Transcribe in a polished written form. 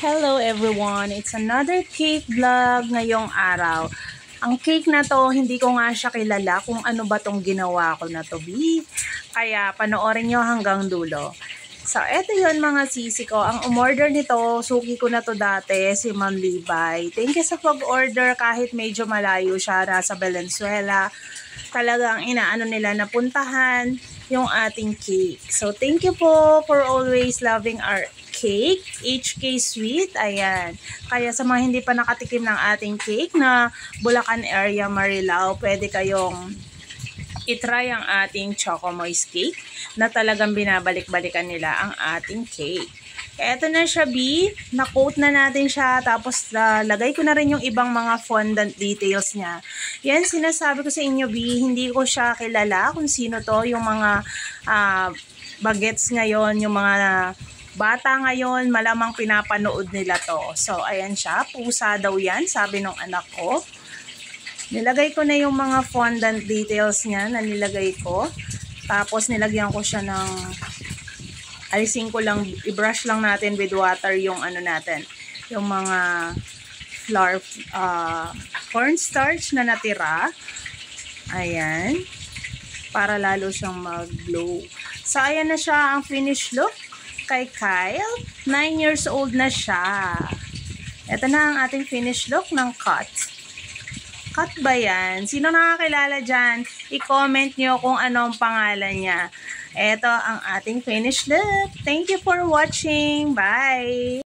Hello everyone! It's another cake vlog ngayong araw. Ang cake na to, hindi ko nga siya kilala kung ano ba tong ginawa ko na to, B. Kaya panoorin nyo hanggang dulo. So, eto yun mga sisi ko. Ang umorder nito, suki ko na to dati, si Ma'am Libay. Thank you sa pag-order kahit medyo malayo siya, nasa Valenzuela. Talagang inaano nila na puntahan yung ating cake. So, thank you po for always loving our cake, HK Sweet. Ayan. Kaya sa mga hindi pa nakatikim ng ating cake na Bulacan area, Marilao, pwede kayong itry ang ating Choco Moist Cake na talagang binabalik-balikan nila ang ating cake. Eto na siya, B. Na-coat na natin siya. Tapos, lagay ko na rin yung ibang mga fondant details niya. Yan, sinasabi ko sa inyo, B. Hindi ko siya kilala kung sino to. Yung mga bagets ngayon, yung mga bata ngayon, malamang pinapanood nila to. So, ayan siya. Pusa daw yan, sabi ng anak ko. Nilagay ko na yung mga fondant details niya na nilagay ko. Tapos nilagyan ko siya ng, alisin ko lang, i-brush lang natin with water yung ano natin, yung mga flour, cornstarch na natira. Ayan. Para lalo siyang mag-glow. So, ayan na siya ang finished look kay Kyle. 9 years old na siya. Ito na ang ating finished look ng cut. Cut ba yan? Sino nakakilala dyan? I-comment nyo kung ano ang pangalan niya. Ito ang ating finished look. Thank you for watching. Bye!